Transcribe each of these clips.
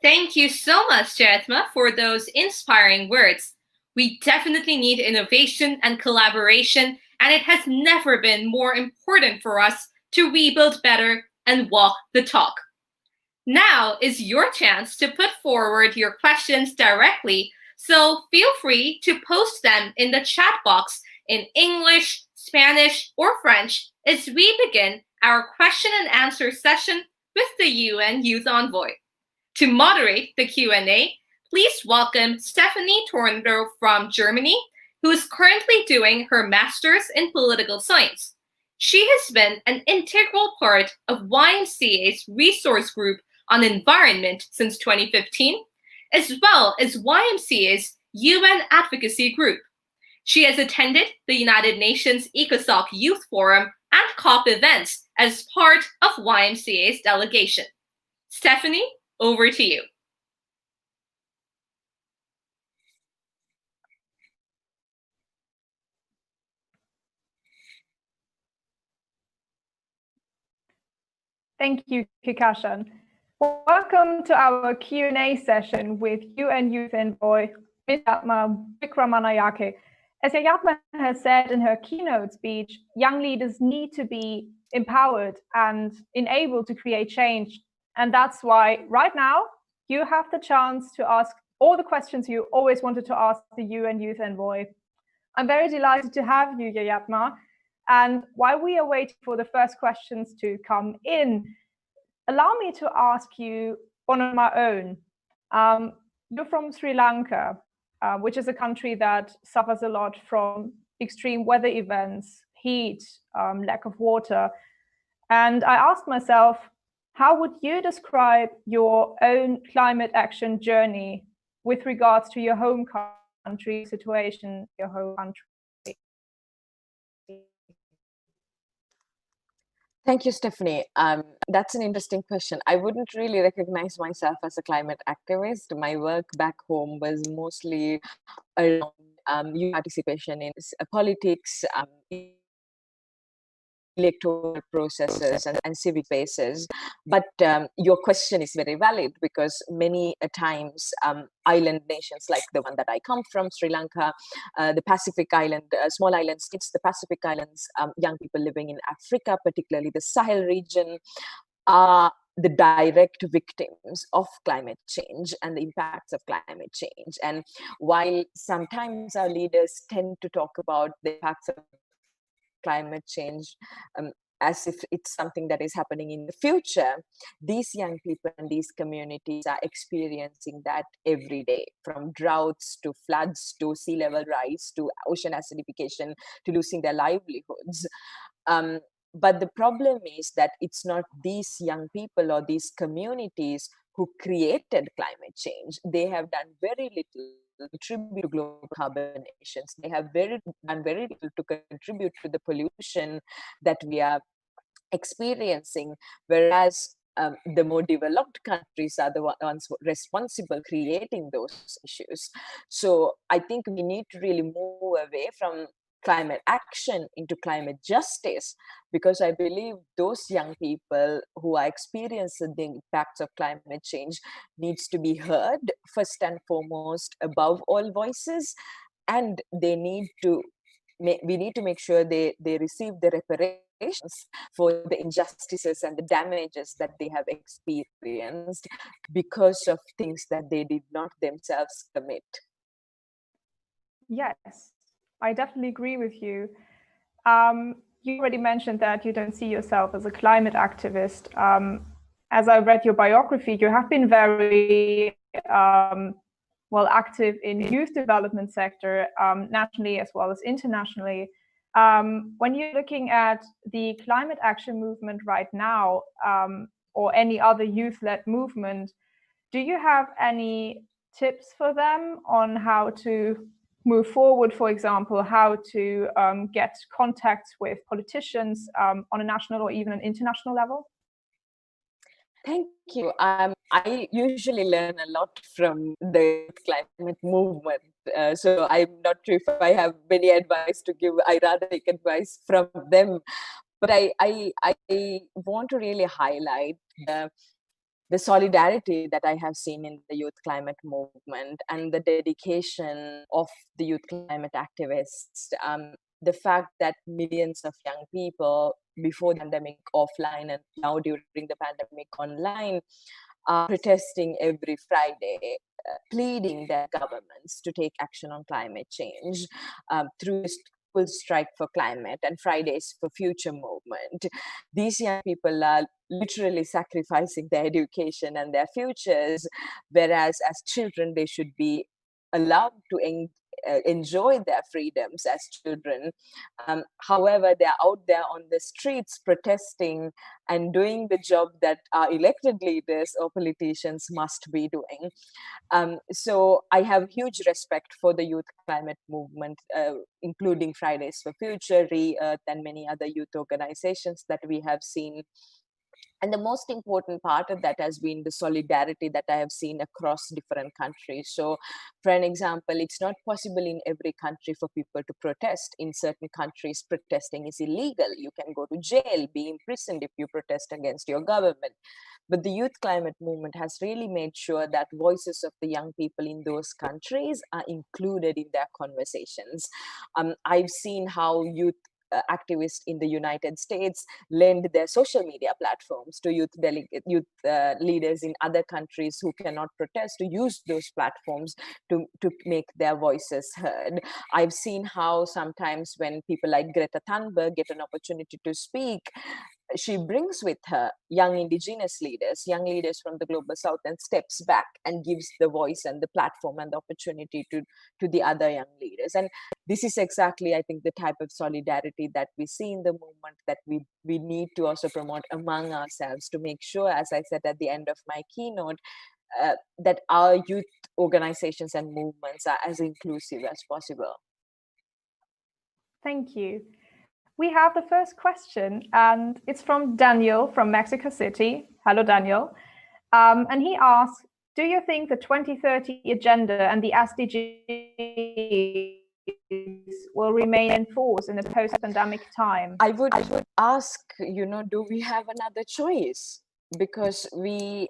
Thank you so much, Jetma, for those inspiring words. We definitely need innovation and collaboration, and it has never been more important for us to rebuild better and walk the talk. Now is your chance to put forward your questions directly, so feel free to post them in the chat box in English, Spanish, or French as we begin our question and answer session with the UN Youth Envoy. To moderate the Q&A, please welcome Stefanie Tornow from Germany, who is currently doing her master's in political science. She has been an integral part of YMCA's resource group on environment since 2015, as well as YMCA's UN Advocacy group. She has attended the United Nations ECOSOC Youth Forum and COP events as part of YMCA's delegation. Stefanie, over to you. Thank you, Kikashan. Welcome to our Q&A session with UN Youth Envoy, Ms. Yatma Wikramanayake. As Yatma has said in her keynote speech, young leaders need to be empowered and enabled to create change. And that's why right now you have the chance to ask all the questions you always wanted to ask the UN Youth Envoy. I'm very delighted to have you, Yatma. And while we are waiting for the first questions to come in, allow me to ask you one of my own. You're from Sri Lanka, which is a country that suffers a lot from extreme weather events, heat, lack of water. And I asked myself, how would you describe your own climate action journey with regards to your home country situation, your home country? Thank you, Stefanie. That's an interesting question. I wouldn't really recognize myself as a climate activist. My work back home was mostly around youth participation in politics, electoral processes and civic spaces. But your question is very valid because many times island nations like the one that I come from, Sri Lanka, the Pacific Island, small island states, the Pacific Islands, young people living in Africa, particularly the Sahel region, are the direct victims of climate change and the impacts of climate change. And while sometimes our leaders tend to talk about the impacts of climate change as if it's something that is happening in the future, these young people and these communities are experiencing that every day, from droughts to floods to sea level rise to ocean acidification to losing their livelihoods. But the problem is that it's not these young people or these communities who created climate change. They have done very little to contribute to global carbon emissions. They have done very little to contribute to the pollution that we are experiencing, whereas the more developed countries are the ones responsible creating those issues. So I think we need to really move away from climate action into climate justice, because I believe those young people who are experiencing the impacts of climate change needs to be heard first and foremost above all voices, and they need to we need to make sure they receive the reparations for the injustices and the damages that they have experienced because of things that they did not themselves commit. Yes, I definitely agree with you. You already mentioned that you don't see yourself as a climate activist. As I read your biography, you have been very well active in youth development sector, nationally as well as internationally. When you're looking at the climate action movement right now, or any other youth-led movement, do you have any tips for them on how to move forward, for example, how to get contacts with politicians on a national or even an international level? Thank you. I usually learn a lot from the climate movement. So I'm not sure if I have many advice to give. I rather take advice from them. But I want to really highlight the the solidarity that I have seen in the youth climate movement and the dedication of the youth climate activists, the fact that millions of young people before the pandemic offline and now during the pandemic online are protesting every Friday, pleading their governments to take action on climate change through full strike for climate and Fridays for future movement. These young people are literally sacrificing their education and their futures, whereas as children they should be allowed to enjoy their freedoms as children. However, they're out there on the streets protesting and doing the job that our elected leaders or politicians must be doing. So I have huge respect for the youth climate movement, including Fridays for Future, Re-Earth, and many other youth organizations that we have seen. And the most important part of that has been the solidarity that I have seen across different countries. So, for an example, it's not possible in every country for people to protest. In certain countries, protesting is illegal. You can go to jail, be imprisoned if you protest against your government. But the youth climate movement has really made sure that voices of the young people in those countries are included in their conversations. I've seen how youth activists in the United States lend their social media platforms to youth leaders in other countries who cannot protest to use those platforms to make their voices heard. I've seen how sometimes when people like Greta Thunberg get an opportunity to speak, she brings with her young indigenous leaders, young leaders from the global south, and steps back and gives the voice and the platform and the opportunity to the other young leaders. And this is exactly, I think, the type of solidarity that we see in the movement that we need to also promote among ourselves to make sure, as I said at the end of my keynote, that our youth organizations and movements are as inclusive as possible. Thank you. We have the first question, and it's from Daniel from Mexico City. Hello, Daniel. And he asks, do you think the 2030 agenda and the SDGs will remain in force in the post-pandemic time? I would ask, do we have another choice? Because we,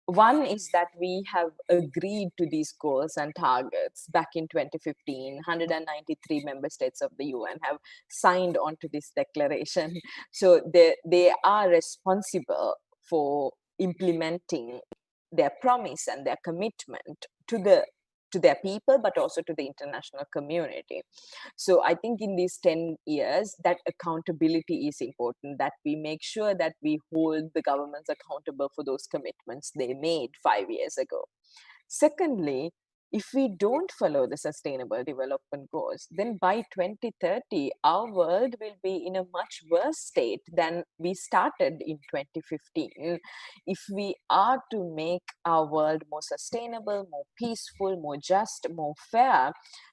one is that we have agreed to these goals and targets back in 2015. 193 member states of the UN have signed on to this declaration. So they are responsible for implementing their promise and their commitment to their people, but also to the international community. So I think in these 10 years, that accountability is important, that we make sure that we hold the governments accountable for those commitments they made 5 years ago. Secondly, if we don't follow the sustainable development goals, then by 2030, our world will be in a much worse state than we started in 2015. If we are to make our world more sustainable, more peaceful, more just, more fair,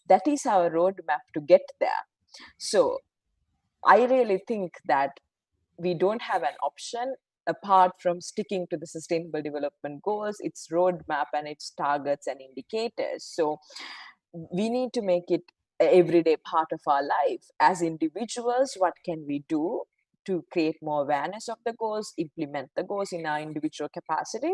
that is our roadmap to get there. So I really think that we don't have an option apart from sticking to the sustainable development goals, its roadmap and its targets and indicators. So we need to make it an everyday part of our life. As individuals, what can we do to create more awareness of the goals, implement the goals in our individual capacity?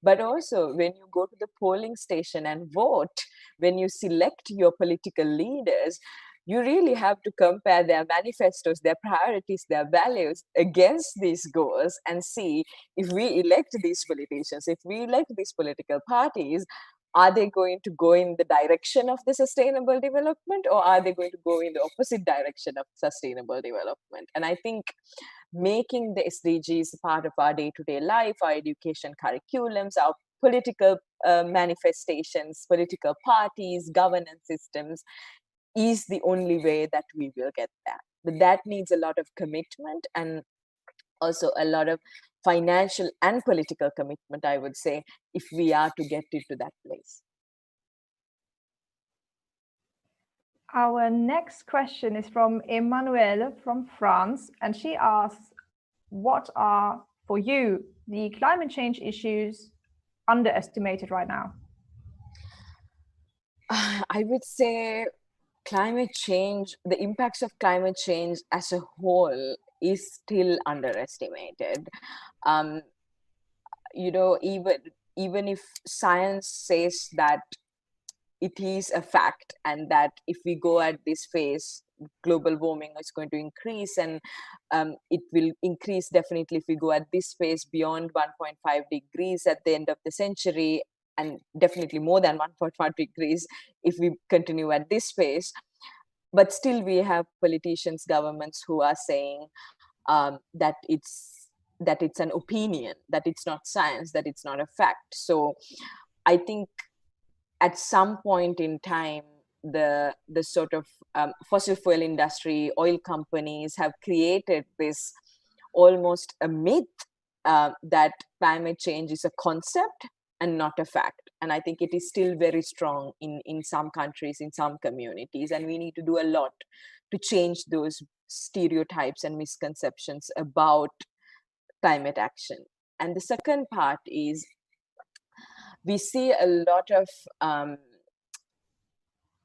But also when you go to the polling station and vote, when you select your political leaders, you really have to compare their manifestos, their priorities, their values against these goals and see if we elect these politicians, if we elect these political parties, are they going to go in the direction of the sustainable development, or are they going to go in the opposite direction of sustainable development? And I think making the SDGs part of our day-to-day life, our education curriculums, our political manifestations, political parties, governance systems, is the only way that we will get that. But that needs a lot of commitment and also a lot of financial and political commitment, I would say, if we are to get into that place. Our next question is from Emmanuelle from France, and she asks, what are, for you, the climate change issues underestimated right now? I would say climate change, the impacts of climate change as a whole is still underestimated. even if science says that it is a fact, and that if we go at this phase, global warming is going to increase, and it will increase definitely if we go at this phase beyond 1.5 degrees at the end of the century, and definitely more than 1.5 degrees if we continue at this phase. But still we have politicians, governments who are saying that it's an opinion, that it's not science, that it's not a fact. So I think at some point in time, the sort of fossil fuel industry, oil companies have created this almost a myth that climate change is a concept and not a fact. And I think it is still very strong in some countries, in some communities, and we need to do a lot to change those stereotypes and misconceptions about climate action. And the second part is, we see a lot of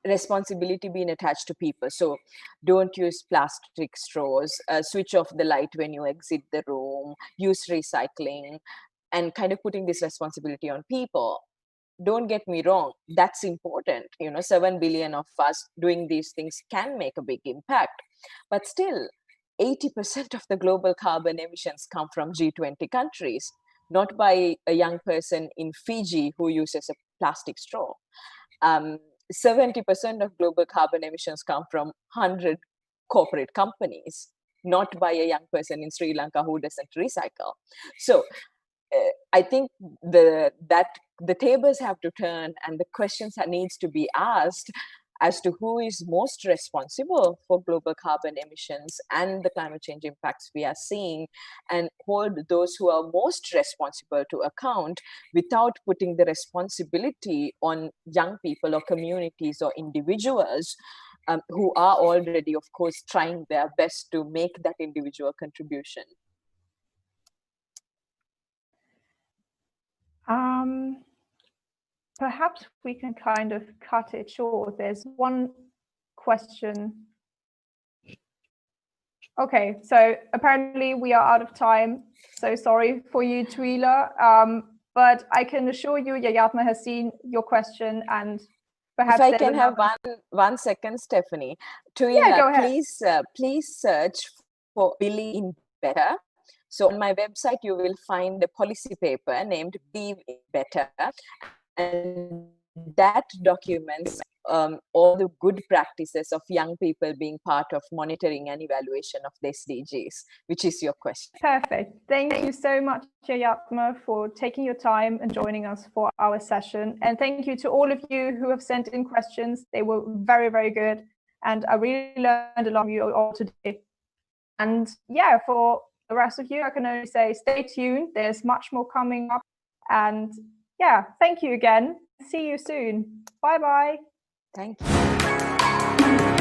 responsibility being attached to people. So don't use plastic straws, switch off the light when you exit the room, use recycling, and kind of putting this responsibility on people. Don't get me wrong, that's important. 7 billion of us doing these things can make a big impact. But still, 80% of the global carbon emissions come from G20 countries, not by a young person in Fiji who uses a plastic straw. 70% of global carbon emissions come from 100 corporate companies, not by a young person in Sri Lanka who doesn't recycle. So I think the tables have to turn, and the questions that needs to be asked as to who is most responsible for global carbon emissions and the climate change impacts we are seeing, and hold those who are most responsible to account, without putting the responsibility on young people or communities or individuals who are already, of course, trying their best to make that individual contribution. Perhaps we can kind of cut it short. There's one question. Okay, so apparently we are out of time. So sorry for you, Tuila. But I can assure you, Yayatma has seen your question, and perhaps if I can have 1 second, Stefanie. Tuila, yeah, go ahead. please search for Believe Better. So on my website, you will find a policy paper named Believe Better, and that documents all the good practices of young people being part of monitoring and evaluation of the SDGs, which is your question. Perfect. Thank you so much, Yayatma, for taking your time and joining us for our session. And thank you to all of you who have sent in questions. They were very, very good. And I really learned a lot from you all today. And yeah, for the rest of you, I can only say stay tuned. There's much more coming up. And yeah, thank you again. See you soon. Bye-bye. Thank you.